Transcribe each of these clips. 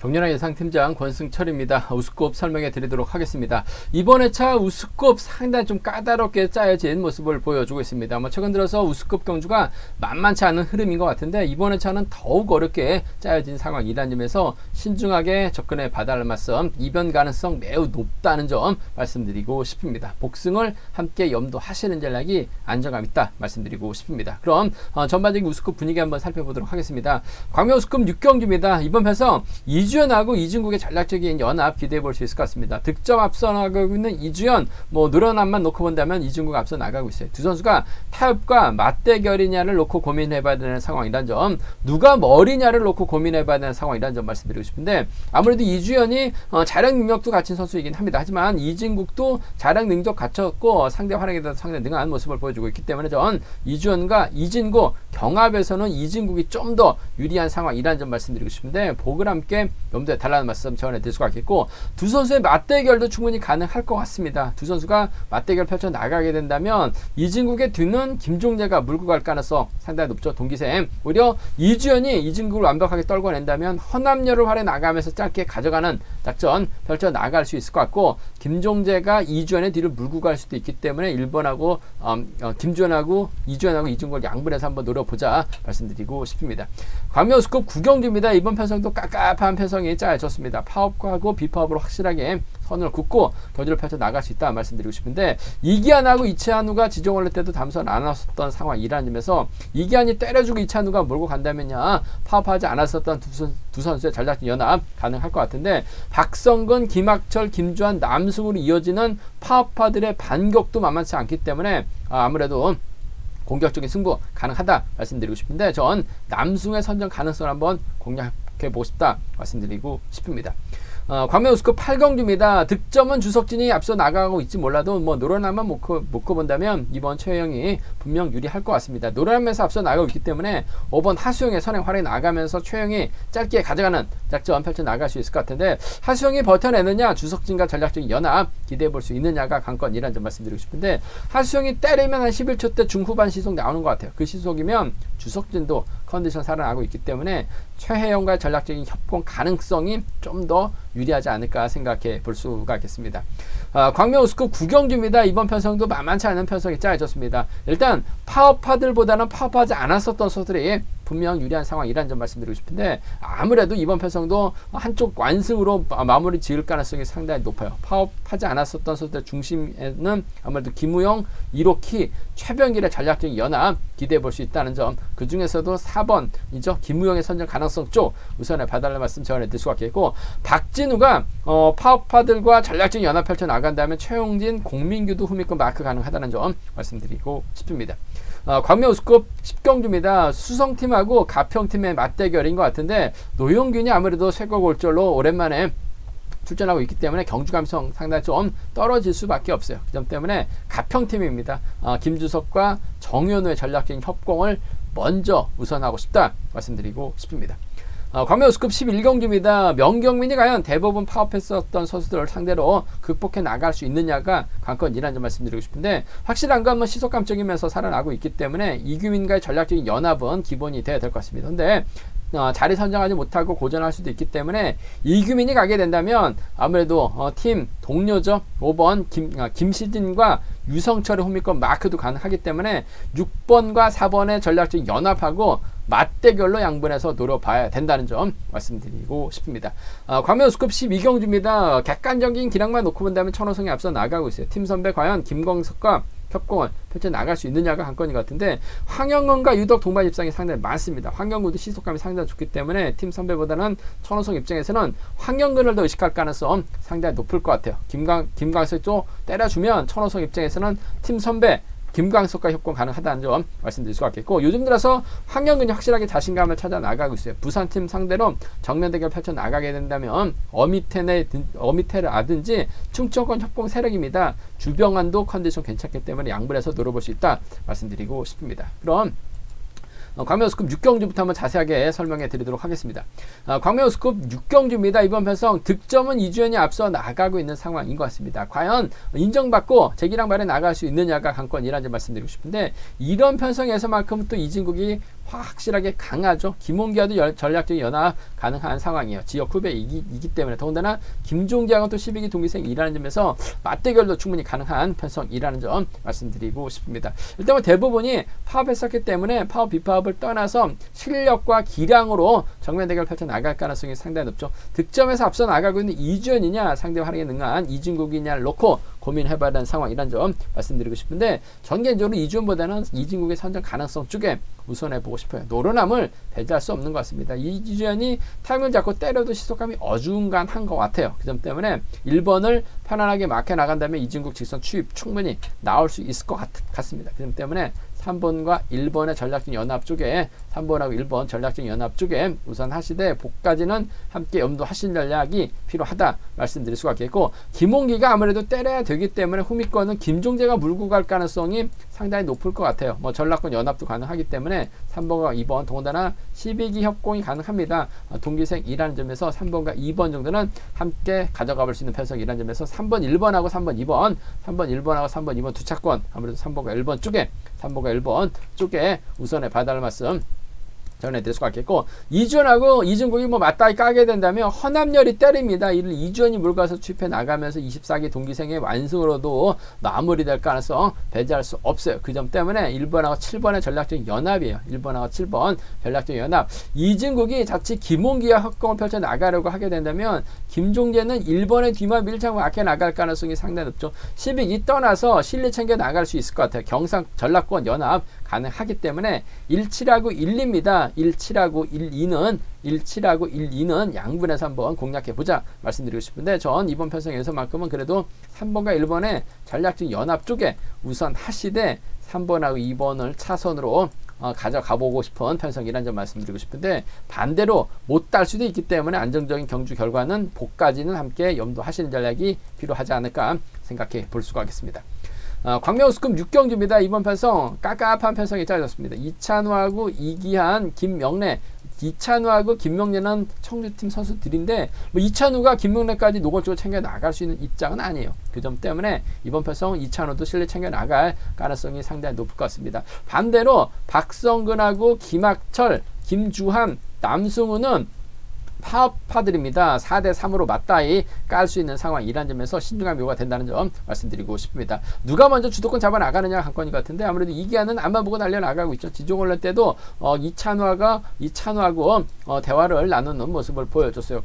정연아 예상팀장 권승철입니다. 우스컵 설명해 드리도록 하겠습니다. 이번 회차 우스컵 상당히 좀 까다롭게 짜여진 모습을 보여주고 있습니다. 최근 들어서 우스컵 경주가 만만치 않은 흐름인 것 같은데 이번 회차는 더욱 어렵게 짜여진 상황이라는 점에서 신중하게 접근해 봐달라는 말씀, 이변 가능성 매우 높다는 점 말씀드리고 싶습니다. 복승을 함께 염두하시는 전략이 안정감 있다 말씀드리고 싶습니다. 그럼 전반적인 우스컵 분위기 한번 살펴보도록 하겠습니다. 광명 우스컵 6경주입니다. 이번 편성 이주연하고 이진국의 전략적인 연합 기대해 볼 수 있을 것 같습니다. 득점 앞서 나가고 있는 이주연, 늘어남만 놓고 본다면 이진국 앞서 나가고 있어요. 두 선수가 타협과 맞대결이냐를 놓고 고민해 봐야 되는 상황이란 점, 누가 머리냐를 놓고 고민해 봐야 되는 상황이란 점 말씀드리고 싶은데, 아무래도 이주연이 자력 능력도 갖춘 선수이긴 합니다. 하지만 이진국도 자력 능력 갖췄고 상대 활약에 대해서 상당히 능한 모습을 보여주고 있기 때문에 전 이주연과 이진국 경합에서는 이진국이 좀 더 유리한 상황이라는 점 말씀드리고 싶은데, 복을 함께 염두에 달라는 말씀 전해드릴 수가 있겠고, 두 선수의 맞대결도 충분히 가능할 것 같습니다. 두 선수가 맞대결 펼쳐 나가게 된다면 이진국의 뒤는 김종재가 물고 갈 가능성 상당히 높죠. 동기생. 오히려 이주연이 이진국을 완벽하게 떨궈낸다면 허남열을 활에 나가면서 짧게 가져가는 작전 펼쳐 나갈 수 있을 것 같고, 김종재가 이주연의 뒤를 물고 갈 수도 있기 때문에 1번하고 김주연하고 이주연하고 이진국을 양분해서 한번 노려보자 말씀드리고 싶습니다. 광명 우스컵 9경주입니다. 이번 편성도 깝깝한 편성이 짜여졌습니다. 파업하고 비파업으로 확실하게 선을 긋고 경주를 펼쳐 나갈 수 있다 말씀드리고 싶은데, 이기한하고 이채한우가 지정원래 때도 담선 안 왔었던 상황이라는 점에서 이기한이 때려주고 이채한우가 몰고 간다면야 파업하지 않았었던 두 선수의 전략적 연합 가능할 것 같은데, 박성근, 김학철, 김주환, 남승으로 이어지는 파업파들의 반격도 만만치 않기 때문에 아무래도 공격적인 승부 가능하다 말씀드리고 싶은데, 전 남승의 선정 가능성을 한번 공략해보고 싶다 말씀드리고 싶습니다. 광명 우스컵 8경주입니다. 득점은 주석진이 앞서 나가고 있지 몰라도 노련함만 놓고 본다면 이번 최영이 분명 유리할 것 같습니다. 노련함에서 앞서 나가고 있기 때문에 5번 하수영의 선행 활에 나가면서 최영이 짧게 가져가는 작전 펼쳐 나갈 수 있을 것 같은데, 하수영이 버텨내느냐 주석진과 전략적인 연합 기대해 볼 수 있느냐가 관건이라는 점 말씀드리고 싶은데, 하수영이 때리면 한 11초 때 중후반 시속 나오는 것 같아요. 그 시속이면 주석진도 컨디션 살아나고 있기 때문에 최혜영과의 전략적인 협공 가능성이 좀 더 유리하지 않을까 생각해 볼 수가 있겠습니다. 광명 우스컵 9경주입니다. 이번 편성도 만만치 않은 편성이 짜여졌습니다. 일단 파업파들보다는 파업하지 않았었던 선수들이 분명 유리한 상황이라는 점 말씀드리고 싶은데, 아무래도 이번 편성도 한쪽 완승으로 마무리 지을 가능성이 상당히 높아요. 파업하지 않았었던 선수들 중심에는 아무래도 김우영, 이로키, 최병길의 전략적인 연합 기대해 볼 수 있다는 점, 그 중에서도 4번이죠. 김우영의 선정 가능성 쪽 우선에 봐달라는 말씀 전해드릴 수가 있겠고, 박진우가 파업파들과 전략적인 연합 펼쳐 나간다면 최용진, 공민규도 후미권 마크 가능하다는 점 말씀드리고 싶습니다. 광명 우스컵 10경주입니다. 수성팀하고 가평팀의 맞대결인 것 같은데, 노용균이 아무래도 쇄골골절로 오랜만에 출전하고 있기 때문에 경주 감성 상당히 좀 떨어질 수밖에 없어요. 그 점 때문에 가평팀입니다. 김주석과 정현우의 전략적인 협공을 먼저 우선하고 싶다 말씀드리고 싶습니다. 광명 우스컵 11경주입니다. 명경민이 과연 대부분 파업했었던 선수들을 상대로 극복해 나갈 수 있느냐가 관건이라는 점 말씀드리고 싶은데, 확실한 건 시속감적이면서 살아나고 있기 때문에 이규민과의 전략적인 연합은 기본이 돼야 될 것 같습니다. 근데 자리 선정하지 못하고 고전할 수도 있기 때문에 이규민이 가게 된다면 아무래도 팀 동료죠. 5번 김시진과 유성철의 홈미권 마크도 가능하기 때문에 6번과 4번의 전략적인 연합하고 맞대결로 양분해서 노려봐야 된다는 점 말씀드리고 싶습니다. 광명 우스컵 12경주입니다. 객관적인 기량만 놓고 본다면 천호성이 앞서 나가고 있어요. 팀 선배 과연 김광석과 협공을 펼쳐 나갈 수 있느냐가 관건인 것 같은데, 황영근과 유덕 동반 입장이 상당히 많습니다. 황영근도 시속감이 상당히 좋기 때문에 팀 선배보다는 천호성 입장에서는 황영근을 더 의식할 가능성 상당히 높을 것 같아요. 김광석이 또 때려주면 천호성 입장에서는 팀 선배 김광석과 협공 가능하다는 점 말씀드릴 수가 있겠고, 요즘 들어서 황영근이 확실하게 자신감을 찾아 나가고 있어요. 부산팀 상대로 정면 대결 펼쳐 나가게 된다면 어미테를 아든지 충청권 협공 세력입니다. 주병환도 컨디션 괜찮기 때문에 양분해서 노려볼 수 있다 말씀드리고 싶습니다. 그럼 광명 우스컵 6경주부터 한번 자세하게 설명해 드리도록 하겠습니다. 광명 우스컵 6경주입니다. 이번 편성 득점은 이주연이 앞서 나가고 있는 상황인 것 같습니다. 과연 인정받고 재기량 발에 나갈 수 있느냐가 관건이라는 점 말씀드리고 싶은데, 이런 편성에서만큼 또 이진국이 확실하게 강하죠. 김홍기와도 전략적인 연합 가능한 상황이에요. 지역 후배이기 때문에. 더군다나 김종기하고 또 12기 동기생이라는 점에서 맞대결도 충분히 가능한 편성이라는 점 말씀드리고 싶습니다. 일단 대부분이 파업했었기 때문에 파업 비파업을 떠나서 실력과 기량으로 정면 대결 펼쳐 나갈 가능성이 상당히 높죠. 득점에서 앞서 나가고 있는 이주연이냐 상대 활약에 능한 이진국이냐를 놓고 고민해봐야 하는 상황이라는 점 말씀드리고 싶은데, 전 개인적으로 이주연보다는 이진국의 선정 가능성 쪽에 우선해보고 싶어요. 노련함을 배제할 수 없는 것 같습니다. 이주연이 타이밍을 잡고 때려도 시속감이 어중간한 것 같아요. 그 점 때문에 1번을 편안하게 막혀 나간 다음에 이진국 직선 추입 충분히 나올 수 있을 것 같습니다. 그 점 때문에 3번과 1번의 전략적 연합 쪽에 3번하고 1번 전략적 연합 쪽에 우선 하시되 복까지는 함께 염두하신 전략이 필요하다 말씀드릴 수가 있겠고, 김홍기가 아무래도 때려야 되기 때문에 후미권은 김종재가 물고 갈 가능성이 상당히 높을 것 같아요. 뭐 전략권 연합도 가능하기 때문에 3번과 2번 더군다나 12기 협공이 가능합니다. 동기생이라는 점에서 3번과 2번 정도는 함께 가져가 볼 수 있는 편성이라는 점에서 3번 1번하고 3번 2번 3번 1번하고 3번 2번 두 차권 아무래도 3번과 1번 쪽에 3번과 1번 쪽에 우선에 봐달라는 말씀 전해드릴 수가 있겠고, 이주연하고 이진국이 뭐 맞다이 까게 된다면 허남열이 때립니다. 이를 이주연이 물가서 취입해 나가면서 24기 동기생의 완승으로도 마무리될 가능성 배제할 수 없어요. 그 점 때문에 1번하고 7번의 전략적인 연합이에요. 1번하고 7번 전략적인 연합. 이진국이 자칫 김홍기와 협공을 펼쳐 나가려고 하게 된다면 김종재는 1번의 뒤만 밀착 막혀 나갈 가능성이 상당히 높죠. 12기 떠나서 실리 챙겨 나갈 수 있을 것 같아요. 경상 전략권 연합 가능하기 때문에 17하고 1입니다. 17하고 1,2는 양분해서 한번 공략해보자 말씀드리고 싶은데, 전 이번 편성에서만큼은 그래도 3번과 1번의 전략적 연합 쪽에 우선 하시되 3번하고 2번을 차선으로 가져가보고 싶은 편성이라는 점 말씀드리고 싶은데, 반대로 못 딸 수도 있기 때문에 안정적인 경주 결과는 복까지는 함께 염두하시는 전략이 필요하지 않을까 생각해 볼 수가 있겠습니다. 광명우스컵 6경주입니다. 이번 편성 깝깝한 편성이 짜졌습니다. 이찬우하고 이기한, 김명래. 이찬우하고 김명래는 청주팀 선수들인데 뭐 이찬우가 김명래까지 노골적으로 챙겨 나갈 수 있는 입장은 아니에요. 그 점 때문에 이번 편성 이찬우도 실내 챙겨 나갈 가능성이 상당히 높을 것 같습니다. 반대로 박성근하고 김학철, 김주한, 남승우는 파업파들입니다. 4대3으로 맞다이 깔 수 있는 상황이라는 점에서 신중한 묘가 된다는 점 말씀드리고 싶습니다. 누가 먼저 주도권 잡아 나가느냐가 관건인 것 같은데, 아무래도 이기아는 앞만 보고 달려나가고 있죠. 지종원래 때도 이찬우하고 대화를 나누는 모습을 보여줬어요.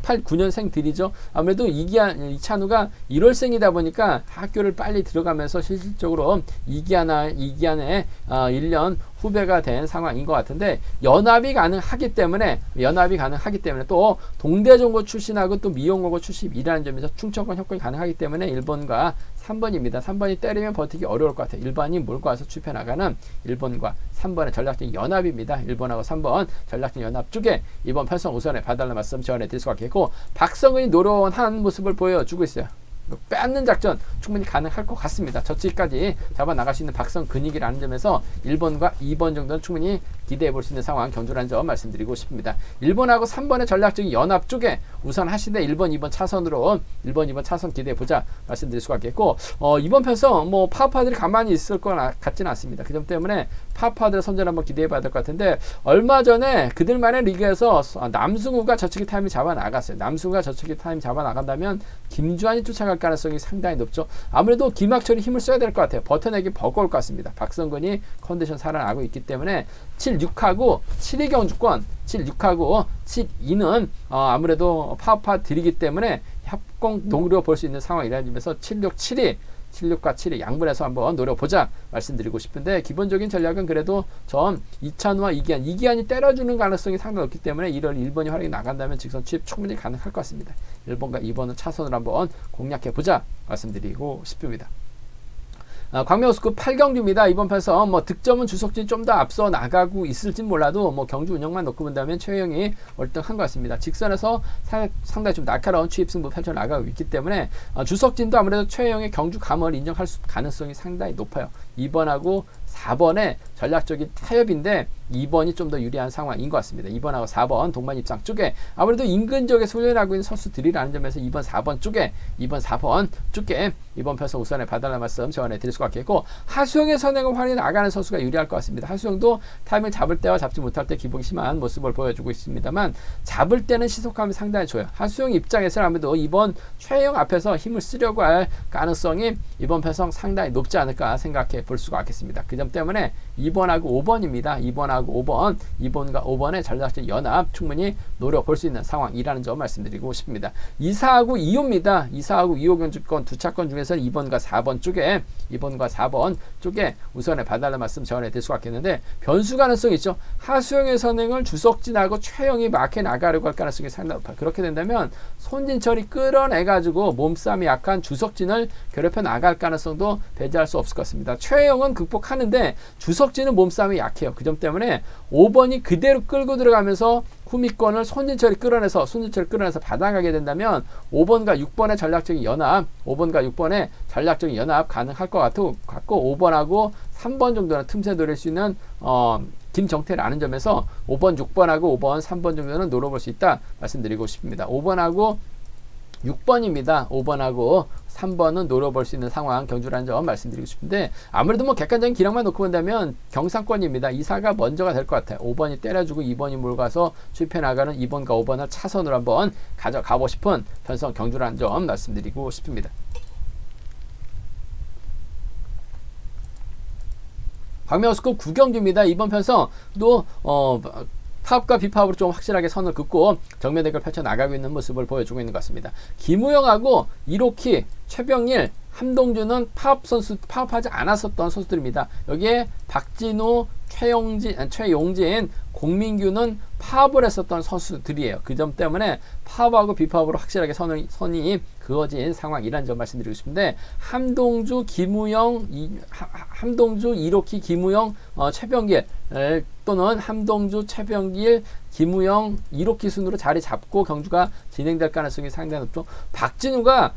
89년생들이죠. 아무래도 이찬우가 1월생이다 보니까 학교를 빨리 들어가면서 실질적으로 이기안의 1년 후배가 된 상황인 것 같은데, 연합이 가능하기 때문에 또 동대전고 출신하고 또 미용고고 출신이라는 점에서 충청권 협공이 가능하기 때문에 1번과 3번입니다. 3번이 때리면 버티기 어려울 것 같아요. 1번이 몰고 와서 취입해 나가는 1번과 3번의 전략적인 연합입니다. 1번하고 3번 전략적인 연합 쪽에 이번 편성 우선에 봐달라는 말씀 전해드릴 수가 있겠고, 박성근이 노련한 모습을 보여주고 있어요. 빼앗는 작전 충분히 가능할 것 같습니다. 저치까지 잡아 나갈 수 있는 박성근이라는 점에서 1번과 2번 정도는 충분히 기대해 볼 수 있는 상황 경주라는 점 말씀드리고 싶습니다. 1번하고 3번의 전략적인 연합 쪽에 우선 하시되 1번, 2번 차선으로 1번, 2번 차선 기대해 보자 말씀드릴 수가 있겠고, 이번 편성 뭐 파파들이 가만히 있을 것 같지는 않습니다. 그 점 때문에 파파들 선전 한번 기대해 봐야 될 것 같은데, 얼마 전에 그들만의 리그에서 남승우가 저측기 타임을 잡아 나갔어요. 남승우가 저측기 타임 잡아 나간다면 김주환이 쫓아갈 가능성이 상당히 높죠. 아무래도 김학철이 힘을 써야 될 것 같아요. 버텨내기 버거울 것 같습니다. 박성근이 컨디션 살아나고 있기 때문에 7-6하고 7위 경주권, 7-6하고 7-2는 아무래도 파파들이기 때문에 협공 노려볼 수 있는 상황이라는 점에서 7-6-7위 76과 7이 양분해서 한번 노려보자 말씀드리고 싶은데, 기본적인 전략은 그래도 전 이찬우와 이기안이 때려주는 가능성이 상당히 높기 때문에 1월 1번이 활약이 나간다면 직선 취입 충분히 가능할 것 같습니다. 1번과 2번은 차선으로 한번 공략해보자 말씀드리고 싶습니다. 광명우스컵 8경주입니다. 이번 편성 뭐 득점은 주석진이 좀 더 앞서 나가고 있을진 몰라도 뭐 경주 운영만 놓고 본다면 최영이 월등한 것 같습니다. 직선에서 상당히 좀 날카로운 취입 승부 펼쳐 나가고 있기 때문에 주석진도 아무래도 최영의 경주 감을 인정할 가능성이 상당히 높아요. 2번하고 4번의 전략적인 타협인데 2번이 좀 더 유리한 상황인 것 같습니다. 2번하고 4번 동반 입장 쪽에 아무래도 인근 지역에 훈련하고 있는 선수들이라는 점에서 2번, 4번 쪽에 2번, 4번 쪽에 이번 편성 우선에 봐달라는 말씀 전해 드릴 수가 있겠고, 하수영의 선행을 활용해 나가는 선수가 유리할 것 같습니다. 하수영도 타이밍 잡을 때와 잡지 못할 때 기복이 심한 모습을 보여주고 있습니다만 잡을 때는 시속감이 상당히 좋아요. 하수영 입장에서는 아무래도 이번 최영 앞에서 힘을 쓰려고 할 가능성이 이번 편성 상당히 높지 않을까 생각해 볼 수가 있겠습니다. 그 점 때문에 2번하고 5번입니다. 2번하고 5번, 2번과 5번의 전략적 연합 충분히 노려볼 수 있는 상황이라는 점 말씀드리고 싶습니다. 2사하고 2호입니다. 2사하고 2호 경주권 두 차권 중에서 2번과 4번 쪽에 2번과 4번 쪽에 우선에 봐달라는 말씀 전해 드릴 수가 있겠는데, 변수 가능성이 있죠. 하수영의 선행을 주석진하고 최영이 막해 나가려고 할 가능성이 상당히 높아요. 그렇게 된다면 손진철이 끌어내가지고 몸싸움이 약한 주석진을 괴롭혀 나갈 가능성도 배제할 수 없을 것 같습니다. 최영은 극복하는데 주석진은 몸싸움이 약해요. 그 점 때문에 5번이 그대로 끌고 들어가면서 후미권을 손진철이 끌어내서 받아가게 된다면 5번과 6번의 전략적인 연합, 5번과 6번의 전략적인 연합 가능할 것 같고 5번하고 3번 정도는 틈새 노릴 수 있는 김정태라는 점에서 5번, 6번하고 5번, 3번 정도는 노려볼 수 있다 말씀드리고 싶습니다. 5번하고 6번입니다. 5번하고 3번은 노려볼 수 있는 상황 경주라는 점 말씀드리고 싶은데, 아무래도 뭐 객관적인 기량만 놓고 본다면 경상권입니다. 2사가 먼저가 될 것 같아요. 5번이 때려주고 2번이 몰가서 수입해 나가는 2번과 5번을 차선으로 한번 가져가고 싶은 편성 경주라는 점 말씀드리고 싶습니다. 광명우스컵 9경주입니다. 이번 편성도 파업과 비파업으로 좀 확실하게 선을 긋고 정면 대결 펼쳐 나가고 있는 모습을 보여주고 있는 것 같습니다. 김우영하고 이로키, 최병일, 함동준은 파업하지 않았었던 선수들입니다. 여기에 박진우, 최용진, 공민규는 파업을 했었던 선수들이에요. 그 점 때문에 파업하고 비파업으로 확실하게 선이 그어진 상황이라는 점 말씀드리고 싶은데, 함동주, 이로키, 김우영, 최병길 또는 함동주, 최병길, 김우영, 이로키 순으로 자리 잡고 경주가 진행될 가능성이 상당히 높죠. 박진우가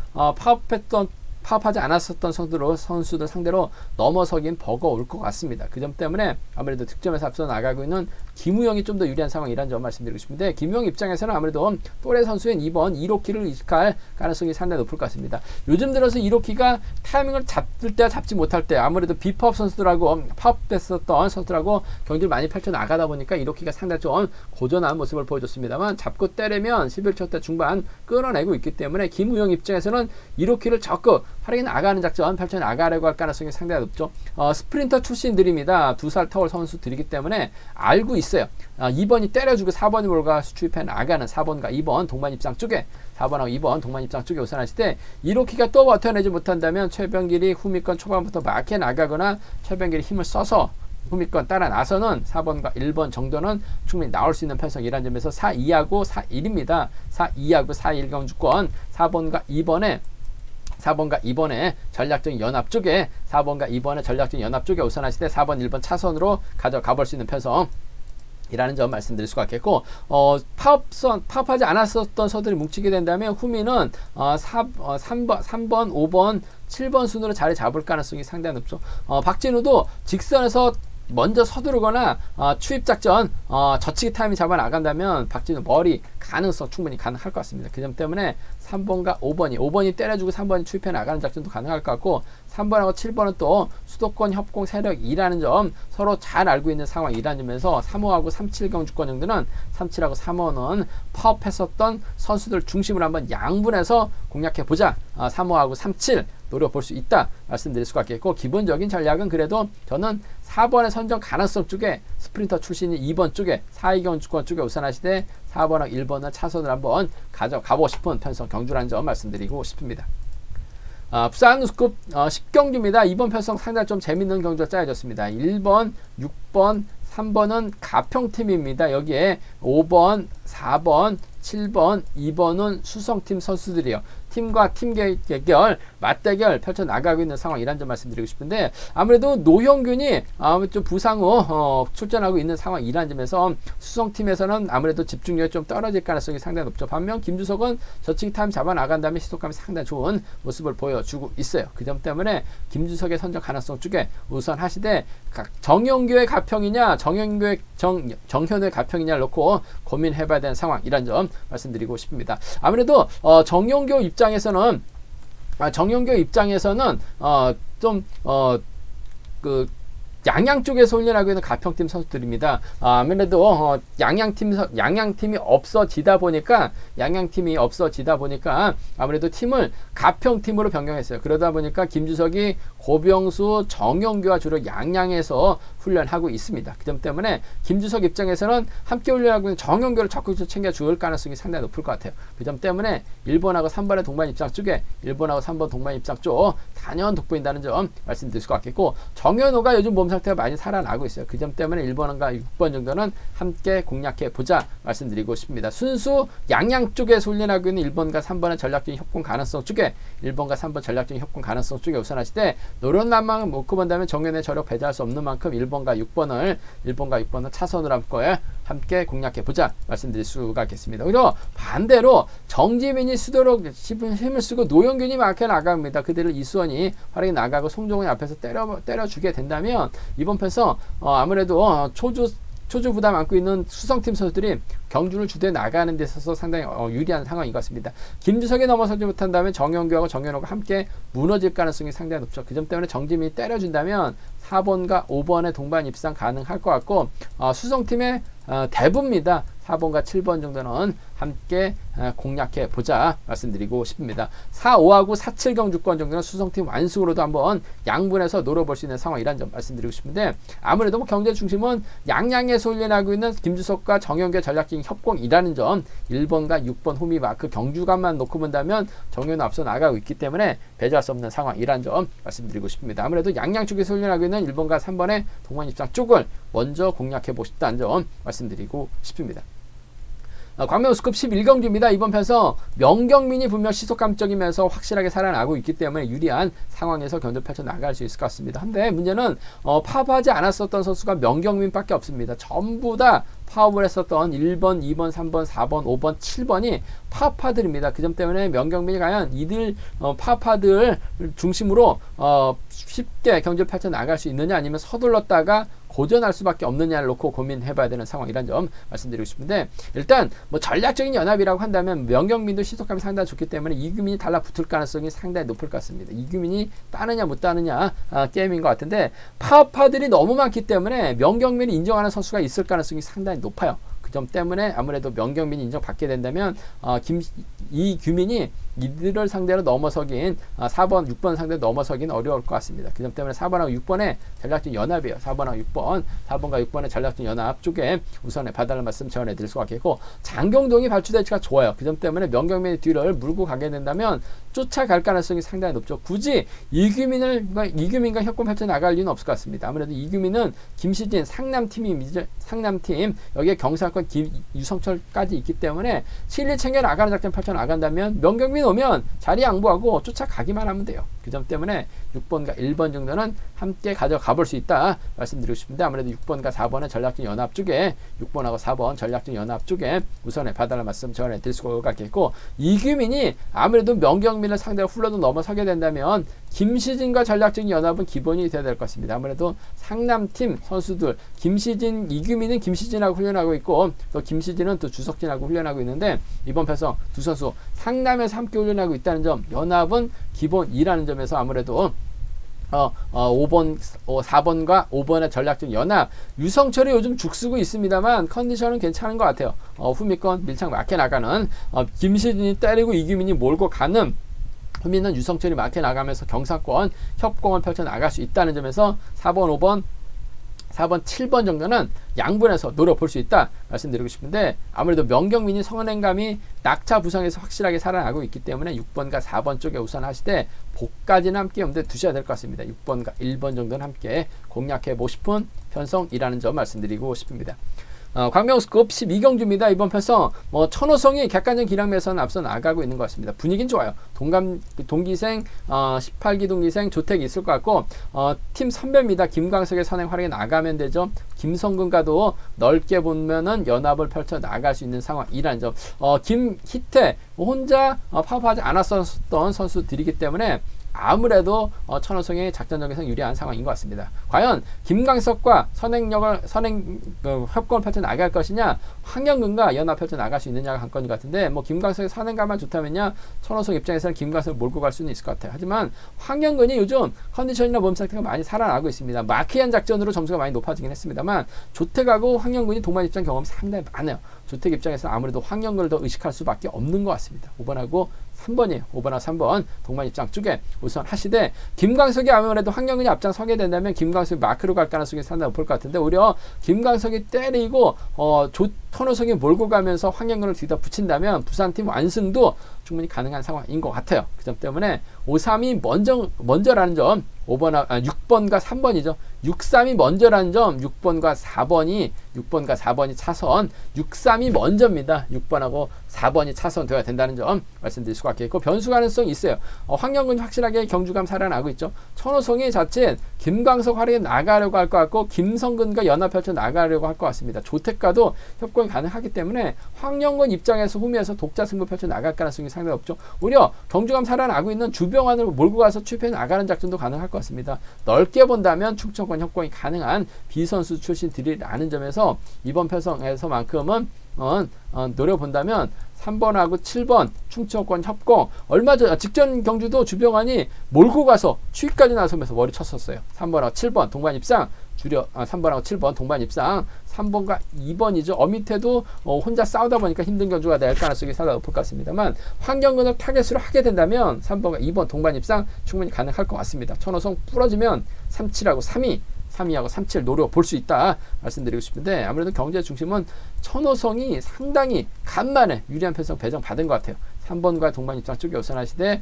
파업하지 않았었던 선수들 상대로 넘어서긴 버거울 것 같습니다. 그 점 때문에 아무래도 득점에서 앞서 나가고 있는 김우영이 좀 더 유리한 상황이라는 점 말씀드리고 싶은데, 김우영 입장에서는 아무래도 또래 선수인 2번 이로키를 이식할 가능성이 상당히 높을 것 같습니다. 요즘 들어서 이로키가 타이밍을 잡을 때와 잡지 못할 때 아무래도 비파업 선수들하고 파업됐었던 선수들하고 경기를 많이 펼쳐 나가다 보니까 이로키가 상당히 좀 고전한 모습을 보여줬습니다만, 잡고 때리면 11초 때 중반 끌어내고 있기 때문에 김우영 입장에서는 이로키를 적극 활용해 나가는 작전 펼쳐 나가려고 할 가능성이 상당히 높죠. 스프린터 출신들입니다. 2살 터울 선수들이기 때문에 알고 있어요. 2번이 때려주고 4번이 몰가 수출입해 나가는 4번과 2번 동반 입장 쪽에 4번하고 2번 동반 입장 쪽에 우선하실 때, 이로키가 또 버텨내지 못한다면 최병길이 후미권 초반부터 막해 나가거나 최병길이 힘을 써서 후미권 따라 나서는 4번과 1번 정도는 충분히 나올 수 있는 편성이라는 점에서 4-2하고 4-1입니다. 4-2하고 4-1 경주권 4번과 2번의 전략적인 연합 쪽에 4번과 2번의 전략적인 연합 쪽에 우선하실 때 4번, 1번 차선으로 가져가 볼 수 있는 편성 이라는 점 말씀드릴 수가 있겠고, 파업하지 않았었던 선수들이 뭉치게 된다면 후미는 3번, 5번, 7번 순으로 자리 잡을 가능성이 상당히 높죠. 박진우도 직선에서 먼저 서두르거나 추입작전 젖히기 타이밍 잡아 나간다면 박진우 머리 가능성 충분히 가능할 것 같습니다. 그 점 때문에 3번과 5번이 때려주고 3번이 추입해 나가는 작전도 가능할 것 같고, 3번하고 7번은 또 수도권 협공 세력이라는 점 서로 잘 알고 있는 상황이라는 점에서 3호하고 37 경주권 정도는 37하고 3호는 파업했었던 선수들 중심으로 한번 양분해서 공략해보자. 3호하고 37 노려볼 수 있다 말씀드릴 수가 있겠고, 기본적인 전략은 그래도 저는 4번의 선정 가능성 쪽에 스프린터 출신이 2번 쪽에 4위 경주권 쪽에 우선하시되 4번하고 1번은 차선을 한번 가져가고 싶은 편성 경주라는 점 말씀드리고 싶습니다. 부산 우스컵 10경주입니다. 이번 편성 상당히 좀 재밌는 경주가 짜여졌습니다. 1번, 6번, 3번은 가평팀입니다. 여기에 5번, 4번, 7번, 2번은 수성팀 선수들이에요. 팀과 팀 대결, 맞대결 펼쳐나가고 있는 상황이란 점 말씀드리고 싶은데 아무래도 노형균이 좀 부상 후 출전하고 있는 상황이란 점에서 수성팀에서는 아무래도 집중력이 좀 떨어질 가능성이 상당히 높죠. 반면 김주석은 저칭 타임 잡아나간 다음에 시속감이 상당히 좋은 모습을 보여주고 있어요. 그 점 때문에 김주석의 선정 가능성 쪽에 우선 하시되 정용규의 가평이냐 정현우의 가평이냐를 놓고 고민해봐야 되는 상황이란 점 말씀드리고 싶습니다. 아무래도 정용규 입장에서는 양양 쪽에서 훈련하고 있는 가평팀 선수들입니다. 아무래도 양양팀이 없어지다 보니까 아무래도 팀을 가평팀으로 변경했어요. 그러다 보니까 김주석이 고병수, 정용규와 주로 양양에서 훈련하고 있습니다. 그 점 때문에 김주석 입장에서는 함께 훈련하고 있는 정용규를 적극적으로 챙겨줄 가능성이 상당히 높을 것 같아요. 그 점 때문에 1번하고 3번의 동반 입장 쪽에 1번하고 3번 동반 입장 쪽 단연 돋보인다는 점 말씀드릴 것 같겠고, 정현호가 요즘 몸 상태가 많이 살아나고 있어요. 그 점 때문에 1번과 6번 정도는 함께 공략해 보자 말씀드리고 싶습니다. 순수 양양 쪽에서 훈련하고 있는 1번과 3번의 전략적인 협공 가능성 쪽에 1번과 3번 전략적인 협공 가능성 쪽에 우선하실 때 노련남만 놓고 본다면 정현의 저력 배제할 수 없는 만큼 1번과 6번을 차선으로 함께 공략해 보자 말씀드릴 수가 있겠습니다. 그리고 반대로 정지민이 수도록 힘을 쓰고 노영균이 막혀 나갑니다. 그대로 이수원이 활약이 나가고 송종훈이 앞에서 때려주게 된다면 이번 편에서 아무래도 초주 부담 안고 있는 수성팀 선수들이 경주를 주도해 나가는 데 있어서 상당히 유리한 상황인 것 같습니다. 김주석이 넘어서지 못한다면 정영규하고 정현호가 함께 무너질 가능성이 상당히 높죠. 그 점 때문에 정지민이 때려준다면 4번과 5번의 동반 입상 가능할 것 같고, 수성팀의 대부입니다. 4번과 7번 정도는 함께 공략해 보자 말씀드리고 싶습니다. 4, 5하고 4, 7 경주권 정도는 수성팀 완승으로도 한번 양분해서 노려볼 수 있는 상황이란 점 말씀드리고 싶은데, 아무래도 경제 중심은 양양에서 훈련하고 있는 김주석과 정영규의 전략적인 협공이라는 점, 1번과 6번 호미 마크 경주감만 놓고 본다면 정현우 앞서 나가고 있기 때문에 배제할 수 없는 상황이란 점 말씀드리고 싶습니다. 아무래도 양양 쪽에서 훈련하고 있는 1번과 3번의 동반 입장 쪽을 먼저 공략해 보십다는 점 말씀드리고 싶습니다. 광명 우스컵 11경주입니다. 이번 편에서 명경민이 분명 시속감적이면서 확실하게 살아나고 있기 때문에 유리한 상황에서 견제를 펼쳐 나갈 수 있을 것 같습니다. 한데 문제는 파업하지 않았었던 선수가 명경민밖에 없습니다. 전부 다 파업을 했었던 1번, 2번, 3번, 4번, 5번, 7번이 파파들입니다. 그 점 때문에 명경민이 과연 이들 파파들 중심으로 쉽게 경제를 펼쳐 나갈 수 있느냐, 아니면 서둘렀다가 고전할 수밖에 없느냐를 놓고 고민해봐야 되는 상황이란 점 말씀드리고 싶은데, 일단 전략적인 연합이라고 한다면 명경민도 시속감이 상당히 좋기 때문에 이규민이 달라붙을 가능성이 상당히 높을 것 같습니다. 이규민이 따느냐 못 따느냐 게임인 것 같은데, 파파들이 너무 많기 때문에 명경민이 인정하는 선수가 있을 가능성이 상당히 높아요. 그 점 때문에 아무래도 명경민이 인정받게 된다면 이규민이 이들을 상대로 넘어서긴 4번, 6번 상대로 넘어서긴 어려울 것 같습니다. 그 점 때문에 4번하고 6번의 전략적 연합이에요. 4번하고 6번, 4번과 6번의 전략적 연합 쪽에 우선에 봐달라는 말씀 전해 드릴 수가 있겠고, 장경동이 발주대치가 좋아요. 그 점 때문에 명경민의 뒤를 물고 가게 된다면 쫓아갈 가능성이 상당히 높죠. 굳이 이규민과 협공 펼쳐 나갈 이유는 없을 것 같습니다. 아무래도 이규민은 김시진 상남팀 여기에 경상권 유성철까지 있기 때문에 실리 챙겨 나가는 작전 펼쳐 나간다면 명경민 오면 자리 양보하고 쫓아가기만 하면 돼요. 그 점 때문에 6번과 1번 정도는 함께 가져가 볼 수 있다 말씀드리고 싶은데, 아무래도 6번과 4번의 전략적 연합 쪽에 6번하고 4번 전략적 연합 쪽에 우선에 봐달라는 말씀 전해 드릴 수가 있겠고, 이규민이 아무래도 명경민을 상대로 훌러도 넘어서게 된다면 김시진과 전략적인 연합은 기본이 돼야 될 것 같습니다. 아무래도 상남팀 선수들 이규민은 김시진하고 훈련하고 있고, 또 김시진은 또 주석진하고 훈련하고 있는데, 이번 편에서 두 선수 상남에서 함께 훈련하고 있다는 점, 연합은 기본이라는 점에서 아무래도 4번과 5번의 전략적 연합, 유성철이 요즘 죽쓰고 있습니다만 컨디션은 괜찮은 것 같아요. 후미권 밀착 막혀 나가는 김시진이 때리고 이규민이 몰고 가는, 후미는 유성철이 막혀 나가면서 경사권 협공을 펼쳐 나갈 수 있다는 점에서 4번, 5번, 4번, 7번 정도는 양분해서 노려볼 수 있다 말씀드리고 싶은데, 아무래도 명경민이 성은행감이 낙차 부상에서 확실하게 살아나고 있기 때문에 6번과 4번 쪽에 우선 하시되 복까지는 함께 염두에 두셔야 될 것 같습니다. 6번과 1번 정도는 함께 공략해 보고 싶은 편성이라는 점 말씀드리고 싶습니다. 광명우스컵 12경주입니다. 이번 편성 천호성이 객관적 기량매선 앞서 나가고 있는 것 같습니다. 분위기는 좋아요. 동기생 18기 동기생 조택이 있을 것 같고 팀 선배입니다. 김광석의 선행 활약이 나가면 되죠. 김성근과도 넓게 보면은 연합을 펼쳐 나갈 수 있는 상황이라는 점. 김희태 혼자 파업하지 않았었던 선수들이기 때문에 아무래도 천호성의 작전적에서 유리한 상황인 것 같습니다. 과연 김광석과 협공을 펼쳐 나갈 것이냐, 황영근과 연합 펼쳐 나갈 수 있느냐가 관건인 것 같은데, 김광석의 선행감만 좋다면야 천호성 입장에서는 김광석을 몰고 갈 수는 있을 것 같아요. 하지만 황영근이 요즘 컨디션이나 몸 상태가 많이 살아나고 있습니다. 마키안 작전으로 점수가 많이 높아지긴 했습니다만 조택하고 황영근이 동반 입장 경험이 상당히 많아요. 조택 입장에서 아무래도 황영근을 더 의식할 수밖에 없는 것 같습니다. 5번하고 3번이에요. 5번하고 3번 동반 입장 쪽에 우선 하시되, 김광석이 아무래도 황영근이 앞장서게 된다면 김광석이 마크로 갈 가능성이 상당히 높을 것 같은데, 오히려 김광석이 때리고 천호성이 몰고 가면서 황영근을 뒤다 붙인다면 부산팀 완승도 충분히 가능한 상황인 것 같아요. 그 점 때문에 5-3이 먼저라는 점, 6번과 3번이죠. 6-3이 먼저라는 점, 6번과 4번이 차선, 6-3이 먼저입니다. 6번하고 4번이 차선 되어야 된다는 점 말씀드릴 수가 있겠고, 변수 가능성이 있어요. 황영근이 확실하게 경주감 살아나고 있죠. 천호성이 자칫 김광석 활약에 나가려고 할 것 같고, 김성근과 연합 펼쳐 나가려고 할 것 같습니다. 조택과도 협공이 가능하기 때문에 황영근 입장에서 후미에서 독자 승부 펼쳐 나갈 가능성이 상당히 없죠. 오히려 경주감 살아나고 있는 주병환을 몰고 가서 추입해 나가는 작전도 가능할 것 같습니다. 넓게 본다면 충청권 협공이 가능한 비선수 출신들이라는 점에서 이번 편성에서만큼은 노려본다면 3번하고 7번 충청권 협공, 얼마 전 직전 경주도 주병환이 몰고 가서 추위까지 나서면서 머리 쳤었어요. 3번하고 7번 동반 입상 3번하고 7번 동반 입상, 3번과 2번이죠. 밑에도 혼자 싸우다 보니까 힘든 경주가 될 가능성이 상당히 높을 것 같습니다만, 황영근을 타겟으로 하게 된다면 3번과 2번 동반 입상 충분히 가능할 것 같습니다. 천호성 부러지면 37하고 3위하고 37 노려볼 수 있다 말씀드리고 싶은데, 아무래도 경제 중심은 천호성이 상당히 간만에 유리한 편성 배정 받은 것 같아요. 3번과 동반 입장 쪽에 우선하시되,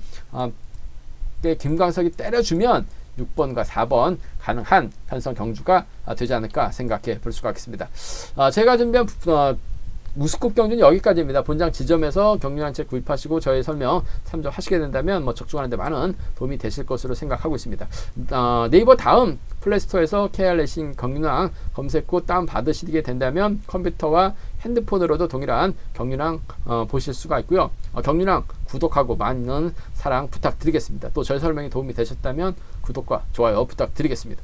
김광석이 때려주면 6번과 4번 가능한 편성 경주가 되지 않을까 생각해 볼 수가 있겠습니다. 제가 준비한 우스컵 경주는 여기까지입니다. 본장 지점에서 경륜 한 채 구입하시고 저의 설명 참조하시게 된다면 적중하는 데 많은 도움이 되실 것으로 생각하고 있습니다. 네이버 다음 플레이스토어에서 KR레이싱 경륜왕 검색 후 다운 받으시게 된다면 컴퓨터와 핸드폰으로도 동일한 경륜왕 보실 수가 있고요. 경륜왕 구독하고 많은 사랑 부탁드리겠습니다. 또 저의 설명이 도움이 되셨다면 구독과 좋아요 부탁드리겠습니다.